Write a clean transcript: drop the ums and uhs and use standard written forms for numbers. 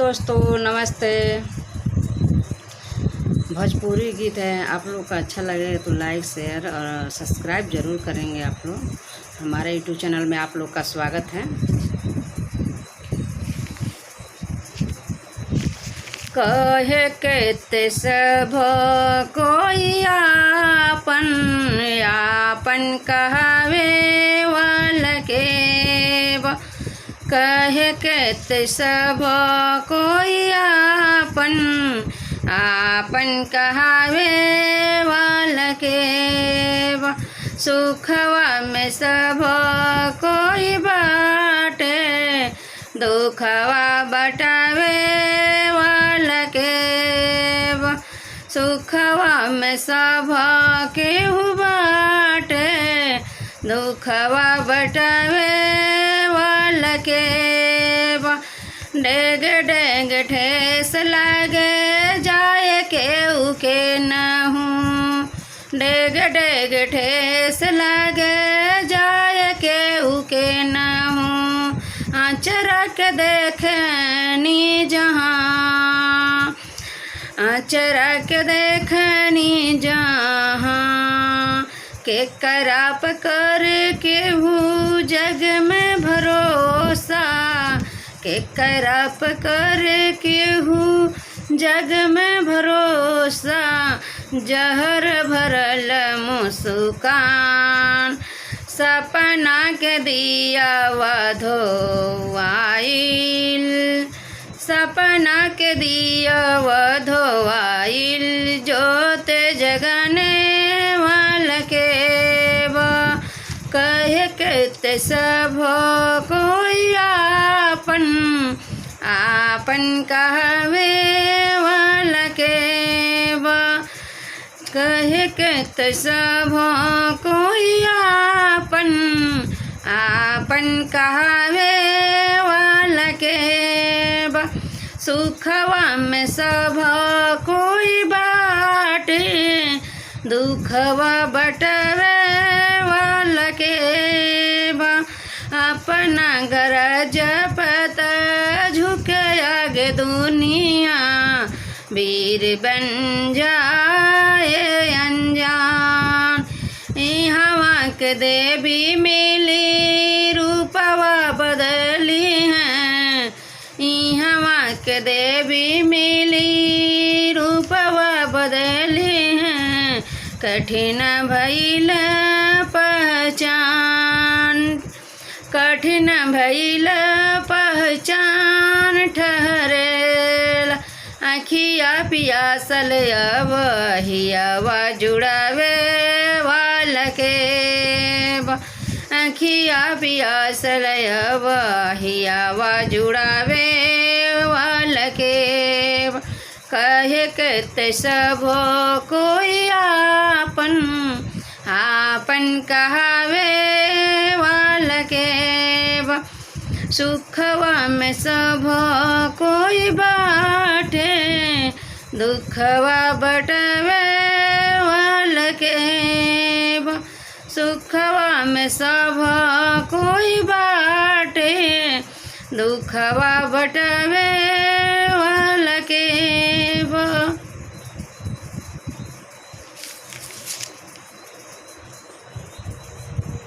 दोस्तों, नमस्ते। भोजपुरी गीत है, आप लोग का अच्छा लगे तो लाइक शेयर और सब्सक्राइब ज़रूर करेंगे। आप लोग हमारे यूट्यूब चैनल में आप लोग का स्वागत है। कहे के सब कोई आपन आपन कहावे वाला के कहे के सब कोई आपन आपन कहावे वाला के सुखवा में सब कोई बाटे दुखवा बटावे वाला के सुखवा में सब केहू बाटे दुखवा बटावे वाला के डेग डेग ठेस लागे जाए केहू के नहूँ डेग डेग ठेस लागे जाए केहू के नहूँ आचरा के देखनी जहाँ आचरा के देखनी जहाँ के कराप कर केहू जग में भरोसा के कराप कर केहू जग में भरोसा जहर भरल मुस्कान सपना के दिया वधोवाइल सपना के दिया वधोवाइल जोत जगने वाला के कहे के सब कोई आपन आपन कहवे वाला के कहे के सब कोई आपन आपन कहवे वाला के सुखवा में सब कोई बाटे दुखवा बटवे वाला के अपना गरज पता झुके आगे दुनिया वीर बन जाए अनजान हवा के देवी मिली रूपवा बदली हैं हवा के देवी मिली रूपवा बदली हैं कठिन भइल पहचान कठिन भइल पहचान ठहरेल आखिया पियासल अब हियावा जुड़ावे वाला के आखिया पियासल अब हियावा जुड़ावे वाला के कहे के सब कोई आपन आपन कहावे वाला के सुखवा में सब कोई बाटे दुखवा बटवे वाला के सुखवा में सब कोई बाटे दुखवा बटवे